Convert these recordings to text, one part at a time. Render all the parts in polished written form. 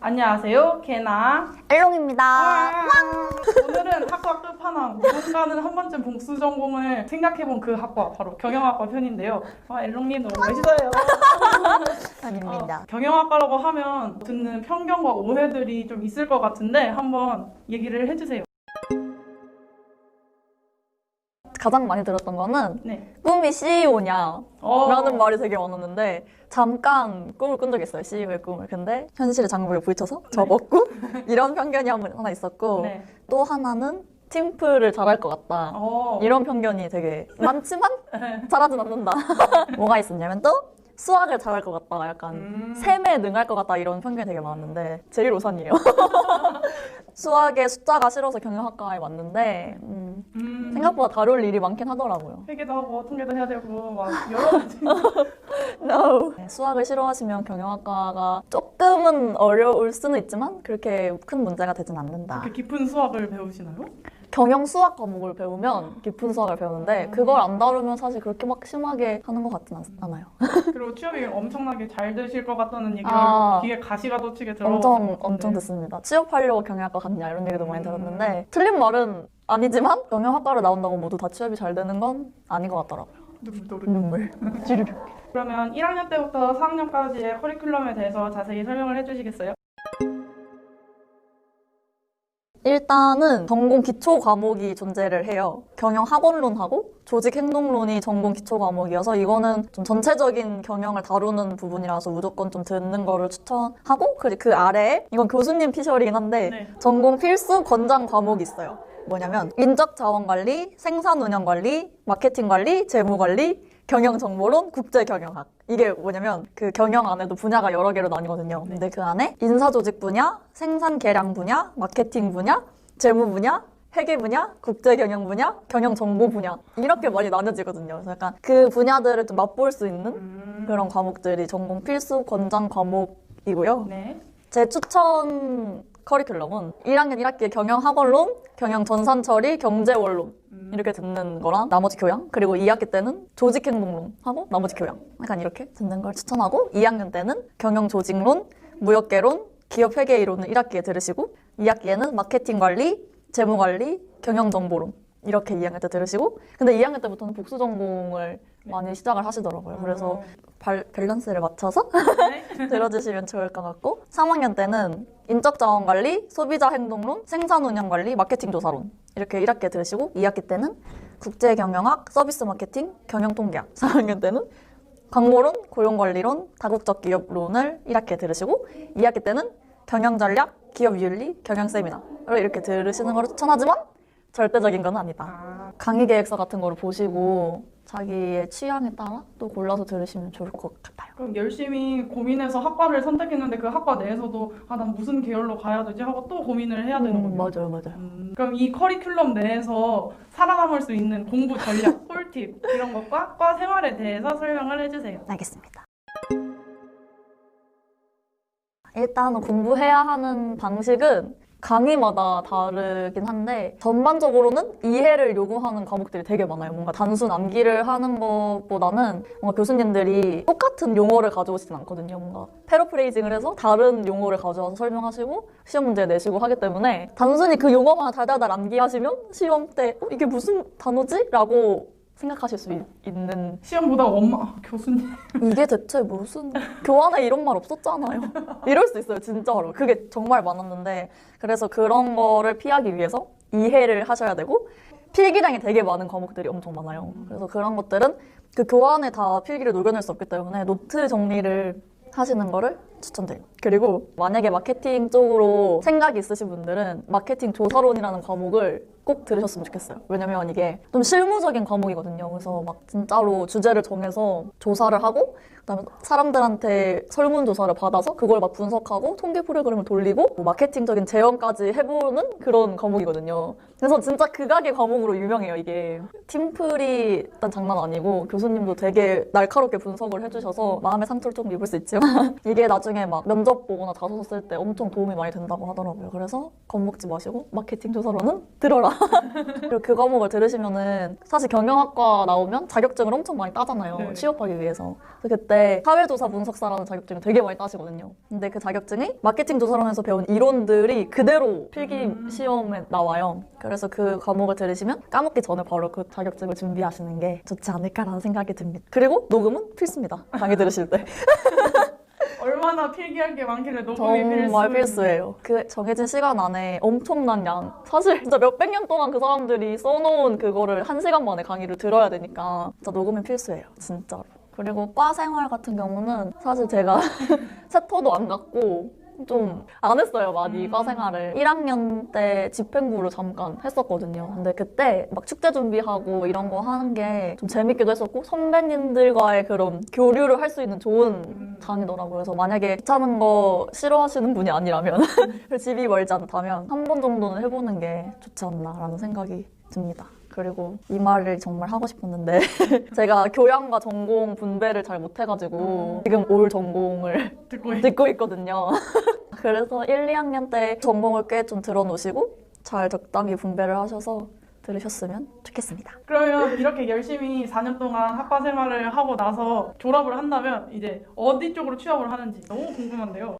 안녕하세요, 개나 엘롱입니다. 오늘은 학과 끝판왕 누군가는 한 번쯤 복수 전공을 생각해본 그 학과 바로 경영학과 편인데요. 엘롱님 너무 멋있어요. 아닙니다. 경영학과라고 하면 듣는 편견과 오해들이 좀 있을 것 같은데 한번 얘기를 해주세요. 가장 많이 들었던 거는 네. 꿈이 CEO냐 라는 말이 되게 많았는데 잠깐 꿈을 꾼 적이 있어요. CEO의 꿈을. 근데 현실의 장벽에 부딪혀서 접었고 이런 편견이 하나 있었고 네. 또 하나는 팀플을 잘할 것 같다. 이런 편견이 되게 많지만 잘하진 않는다. 뭐가 있었냐면 또 수학을 잘할 것 같다. 약간 셈에 능할 것 같다. 이런 편견이 되게 많았는데 제일 오산이에요. 수학에 숫자가 싫어서 경영학과에 왔는데 생각보다 다룰 일이 많긴 하더라고요. 회계도 하고 통계도 해야 되고 막 여러 가지. No. 네, 수학을 싫어하시면 경영학과가 조금은 어려울 수는 있지만 그렇게 큰 문제가 되진 않는다. 그렇게 깊은 수학을 배우시나요? 경영 수학 과목을 배우면 깊은 수학을 배우는데 그걸 안 다루면 사실 그렇게 막 심하게 하는 것 같진 않아요. 그리고 취업이 엄청나게 잘 되실 것 같다는 얘기를 귀에 가시가 돋치게 엄청 듣습니다. 취업하려고 경영학과 갔냐 이런 얘기도 많이 들었는데 틀린 말은 아니지만 경영학과를 나온다고 모두 다 취업이 잘 되는 건 아닌 것 같더라고요. 눈물. 지르륵. 그러면 1학년 때부터 4학년까지의 커리큘럼에 대해서 자세히 설명을 해주시겠어요? 일단은 전공 기초 과목이 존재를 해요. 경영학원론하고 조직행동론이 전공 기초 과목이어서 이거는 좀 전체적인 경영을 다루는 부분이라서 무조건 좀 듣는 거를 추천하고 그 아래에 이건 교수님 피셜이긴 한데 네. 전공 필수 권장 과목이 있어요. 뭐냐면 인적자원관리, 생산운영관리, 마케팅관리, 재무관리, 경영정보론, 국제경영학. 이게 뭐냐면 그 경영 안에도 분야가 여러 개로 나뉘거든요. 근데 그 안에 인사조직 분야, 생산계량 분야, 마케팅 분야, 재무 분야, 회계 분야, 국제경영 분야, 경영정보 분야 이렇게 많이 나뉘어지거든요. 그래서 약간 그 분야들을 좀 맛볼 수 있는 그런 과목들이 전공 필수 권장 과목이고요. 네. 제 추천 커리큘럼은 1학년 1학기에 경영학원론, 경영전산처리, 경제원론 이렇게 듣는 거랑 나머지 교양, 그리고 2학기 때는 조직행동론 하고 나머지 교양 약간 이렇게 듣는 걸 추천하고 2학년 때는 경영조직론, 무역계론, 기업회계이론을 1학기에 들으시고 2학기에는 마케팅관리, 재무관리, 경영정보론 이렇게 2학년 때 들으시고 근데 2학년 때부터는 복수 전공을 많이 시작을 하시더라고요. 그래서 밸런스를 맞춰서 들어주시면 좋을 것 같고 3학년 때는 인적자원관리, 소비자행동론, 생산운영관리, 마케팅조사론 이렇게 1학기에 들으시고 2학기 때는 국제경영학, 서비스마케팅, 경영통계학 4학년 때는 광고론, 고용관리론, 다국적 기업론을 1학기에 들으시고 2학기 때는 경영전략, 기업윤리, 경영세미나를 이렇게 들으시는 걸 추천하지만 절대적인 건 아니다. 강의 계획서 같은 거를 보시고 자기의 취향에 따라 또 골라서 들으시면 좋을 것 같아요. 그럼 열심히 고민해서 학과를 선택했는데 그 학과 내에서도 난 무슨 계열로 가야 되지 하고 또 고민을 해야 되는 거죠. 맞아요. 그럼 이 커리큘럼 내에서 살아남을 수 있는 공부 전략, 꿀팁 이런 것과 과 생활에 대해서 설명을 해주세요. 알겠습니다. 일단은 공부해야 하는 방식은 강의마다 다르긴 한데 전반적으로는 이해를 요구하는 과목들이 되게 많아요. 뭔가 단순 암기를 하는 것보다는 뭔가 교수님들이 똑같은 용어를 가져오시진 않거든요. 뭔가 패러프레이징을 해서 다른 용어를 가져와서 설명하시고 시험 문제 내시고 하기 때문에 단순히 그 용어만 달달달 암기하시면 시험 때 이게 무슨 단어지? 라고 생각하실 수 있는 시험보다 교수님 이게 대체 무슨 교환에 이런 말 없었잖아요. 이럴 수 있어요. 진짜로. 그게 정말 많았는데 그래서 그런 거를 피하기 위해서 이해를 하셔야 되고 필기량이 되게 많은 과목들이 엄청 많아요. 그래서 그런 것들은 그 교환에 다 필기를 녹여낼 수 없기 때문에 노트 정리를 하시는 거를 추천드려요. 그리고 만약에 마케팅 쪽으로 생각이 있으신 분들은 마케팅 조사론이라는 과목을 꼭 들으셨으면 좋겠어요. 왜냐면 이게 좀 실무적인 과목이거든요. 그래서 막 진짜로 주제를 정해서 조사를 하고 그다음에 사람들한테 설문조사를 받아서 그걸 막 분석하고 통계 프로그램을 돌리고 뭐 마케팅적인 재원까지 해보는 그런 과목이거든요. 그래서 진짜 극악의 과목으로 유명해요. 이게 팀플이 일단 장난 아니고 교수님도 되게 날카롭게 분석을 해주셔서 마음의 상처를 조금 입을 수 있지만 이게 나중에 나중에 막 면접 보거나 자소서 쓸 때 엄청 도움이 많이 된다고 하더라고요. 그래서 겁먹지 마시고 마케팅 조사로는 들어라. 그리고 그 과목을 들으시면은 사실 경영학과 나오면 자격증을 엄청 많이 따잖아요. 네. 취업하기 위해서. 그래서 그때 사회조사 분석사라는 자격증을 되게 많이 따시거든요. 근데 그 자격증이 마케팅 조사론에서 배운 이론들이 그대로 필기 시험에 나와요. 그래서 그 과목을 들으시면 까먹기 전에 바로 그 자격증을 준비하시는 게 좋지 않을까라는 생각이 듭니다. 그리고 녹음은 필수입니다. 강의 들으실 때. 얼마나 필기할 게 많길래 녹음이 필수. 정말 필수예요. 그 정해진 시간 안에 엄청난 양. 사실 진짜 몇백 년 동안 그 사람들이 써놓은 그거를 1시간 만에 강의를 들어야 되니까 진짜 녹음이 필수예요. 진짜로. 그리고 과 생활 같은 경우는 사실 제가 세터도 안 갔고 좀 안 했어요, 많이 과 생활을. 1학년 때 집행부를 잠깐 했었거든요. 근데 그때 막 축제 준비하고 이런 거 하는 게 좀 재밌기도 했었고 선배님들과의 그런 교류를 할 수 있는 좋은 장이더라고요. 그래서 만약에 귀찮은 거 싫어하시는 분이 아니라면 집이 멀지 않다면 한 번 정도는 해보는 게 좋지 않나라는 생각이 듭니다. 그리고 이 말을 정말 하고 싶었는데 제가 교양과 전공 분배를 잘 못해가지고 지금 올 전공을 듣고 있거든요. 그래서 1, 2학년 때 전공을 꽤 좀 들어놓으시고 잘 적당히 분배를 하셔서 들으셨으면 좋겠습니다. 그러면 이렇게 열심히 4년 동안 학과 생활을 하고 나서 졸업을 한다면 이제 어디 쪽으로 취업을 하는지 너무 궁금한데요.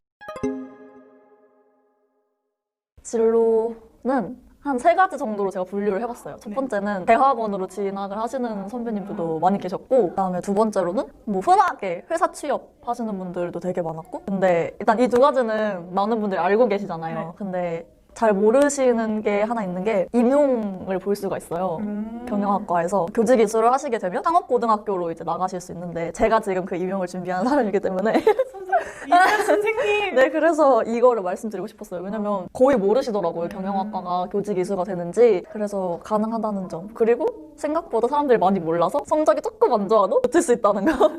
진로는 한 3가지 정도로 제가 분류를 해봤어요. 첫 번째는 대학원으로 진학을 하시는 선배님들도 많이 계셨고 그다음에 두 번째로는 뭐 흔하게 회사 취업하시는 분들도 되게 많았고 근데 일단 이 2가지는 많은 분들이 알고 계시잖아요. 네. 근데 잘 모르시는 게 하나 있는 게 임용을 볼 수가 있어요. 경영학과에서 교직이수를 하시게 되면 상업고등학교로 이제 나가실 수 있는데 제가 지금 그 임용을 준비하는 사람이기 때문에 이현 선생님! 네, 그래서 이거를 말씀드리고 싶었어요. 왜냐면 거의 모르시더라고요. 경영학과가 교직이수가 되는지. 그래서 가능하다는 점. 그리고 생각보다 사람들이 많이 몰라서 성적이 조금 안 좋아도 붙을 수 있다는 거.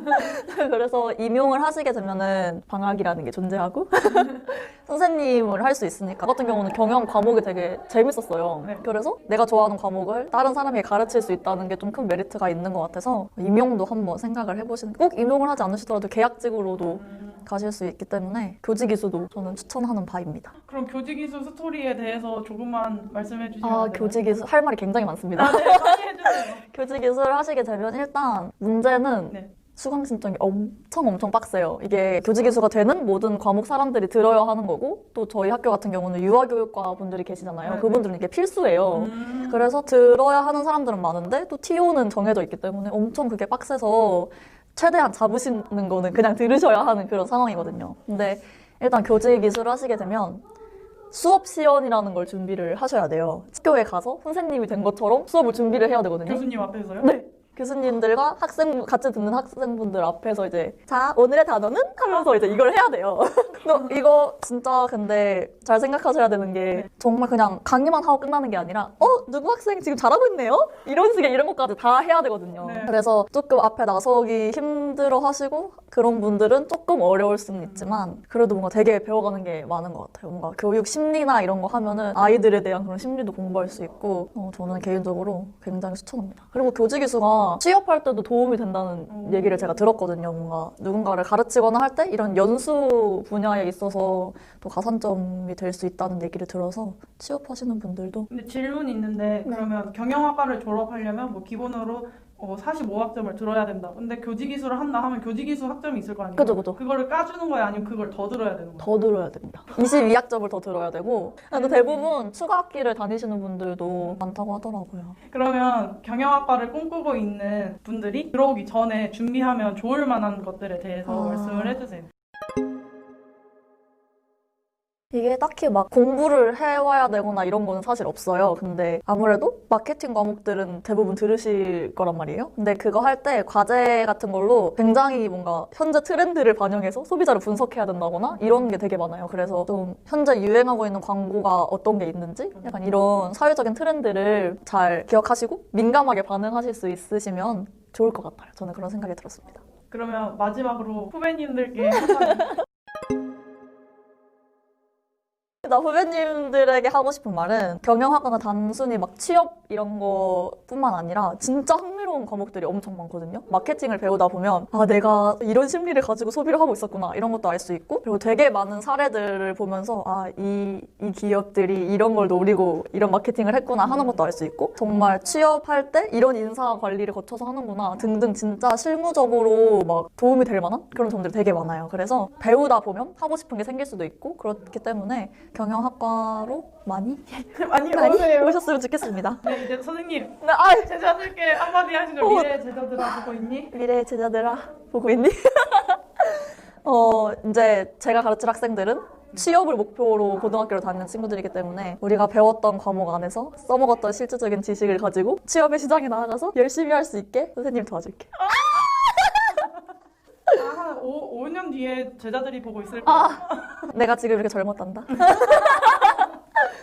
그래서 임용을 하시게 되면은 방학이라는 게 존재하고 선생님을 할 수 있으니까. 저 같은 경우는 경영 과목이 되게 재밌었어요. 네. 그래서 내가 좋아하는 과목을 다른 사람에게 가르칠 수 있다는 게 좀 큰 메리트가 있는 것 같아서 임용도 한번 생각을 해보시는 꼭 임용을 하지 않으시더라도 계약직으로도 가실 수 있기 때문에 교직이수도 저는 추천하는 바입니다. 그럼 교직이수 스토리에 대해서 조금만 말씀해 주시면 안 되나요? 교직이수 할 말이 굉장히 많습니다. 네, 많이 해주세요. 교직이수를 하시게 되면 일단 문제는 네. 수강 신청이 엄청 빡세요. 이게 교직이수가 되는 모든 과목 사람들이 들어야 하는 거고 또 저희 학교 같은 경우는 유아교육과 분들이 계시잖아요. 네. 그분들은 이게 필수예요. 그래서 들어야 하는 사람들은 많은데 또 TO는 정해져 있기 때문에 엄청 그게 빡세서 최대한 잡으시는 거는 그냥 들으셔야 하는 그런 상황이거든요. 근데 일단 교직이수를 하시게 되면 수업 시연이라는 걸 준비를 하셔야 돼요. 학교에 가서 선생님이 된 것처럼 수업을 준비를 해야 되거든요. 교수님 앞에서요? 네. 교수님들과 같이 듣는 학생분들 앞에서 이제 자, 오늘의 단어는? 하면서 이제 이걸 해야 돼요. 이거 진짜 근데 잘 생각하셔야 되는 게 정말 그냥 강의만 하고 끝나는 게 아니라 누구 학생 지금 잘하고 있네요? 이런 식의 이런 것까지 다 해야 되거든요. 네. 그래서 조금 앞에 나서기 힘들어 하시고 그런 분들은 조금 어려울 수는 있지만 그래도 뭔가 되게 배워가는 게 많은 것 같아요. 뭔가 교육 심리나 이런 거 하면은 아이들에 대한 그런 심리도 공부할 수 있고 저는 개인적으로 굉장히 추천합니다. 그리고 교직이수가 취업할 때도 도움이 된다는 얘기를 제가 들었거든요. 뭔가 누군가를 가르치거나 할 때 이런 연수 분야에 있어서 또 가산점이 될 수 있다는 얘기를 들어서 취업하시는 분들도 근데 질문이 있는데 그러면 경영학과를 졸업하려면 뭐 기본으로 45학점을 들어야 된다. 근데 교직이수를 한다 하면 교직이수 학점이 있을 거 아니에요? 그죠. 그거를 까주는 거야? 아니면 그걸 더 들어야 되는 거야? 더 들어야 됩니다. 22학점을 더 들어야 되고 근데 대부분 추가 학기를 다니시는 분들도 많다고 하더라고요. 그러면 경영학과를 꿈꾸고 있는 분들이 들어오기 전에 준비하면 좋을 만한 것들에 대해서 말씀을 해주세요. 이게 딱히 막 공부를 해와야 되거나 이런 거는 사실 없어요. 근데 아무래도 마케팅 과목들은 대부분 들으실 거란 말이에요. 근데 그거 할 때 과제 같은 걸로 굉장히 뭔가 현재 트렌드를 반영해서 소비자를 분석해야 된다거나 이런 게 되게 많아요. 그래서 좀 현재 유행하고 있는 광고가 어떤 게 있는지 약간 이런 사회적인 트렌드를 잘 기억하시고 민감하게 반응하실 수 있으시면 좋을 것 같아요. 저는 그런 생각이 들었습니다. 그러면 마지막으로 후배님들께 한마디. 나 후배님들에게 하고 싶은 말은 경영학과가 단순히 막 취업 이런 거뿐만 아니라 진짜 흥미로운 과목들이 엄청 많거든요. 마케팅을 배우다 보면 아 내가 이런 심리를 가지고 소비를 하고 있었구나 이런 것도 알 수 있고 그리고 되게 많은 사례들을 보면서 아 이 기업들이 이런 걸 노리고 이런 마케팅을 했구나 하는 것도 알 수 있고 정말 취업할 때 이런 인사 관리를 거쳐서 하는구나 등등 진짜 실무적으로 막 도움이 될 만한 그런 점들이 되게 많아요. 그래서 배우다 보면 하고 싶은 게 생길 수도 있고 그렇기 때문에 경영학과로 많이 오세요. 오셨으면 좋겠습니다. 네, 이제 선생님 네, 아, 제자들께 한마디 하시죠. 미래 제자들아 보고 있니? 미래의 제자들아 보고 있니? 이제 제가 가르칠 학생들은 취업을 목표로 고등학교를 다니는 친구들이기 때문에 우리가 배웠던 과목 안에서 써먹었던 실질적인 지식을 가지고 취업의 시장에 나아가서 열심히 할 수 있게 선생님 도와줄게. 한 5년 뒤에 제자들이 보고 있을 거예요. 내가 지금 이렇게 젊었단다.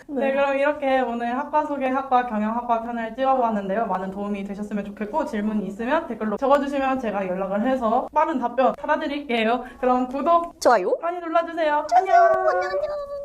네, 그럼 이렇게 오늘 학과 소개, 학과 경영학과 편을 찍어보았는데요. 많은 도움이 되셨으면 좋겠고 질문이 있으면 댓글로 적어주시면 제가 연락을 해서 빠른 답변 받아드릴게요. 그럼 구독 좋아요. 많이 눌러주세요. 안녕. 안녕.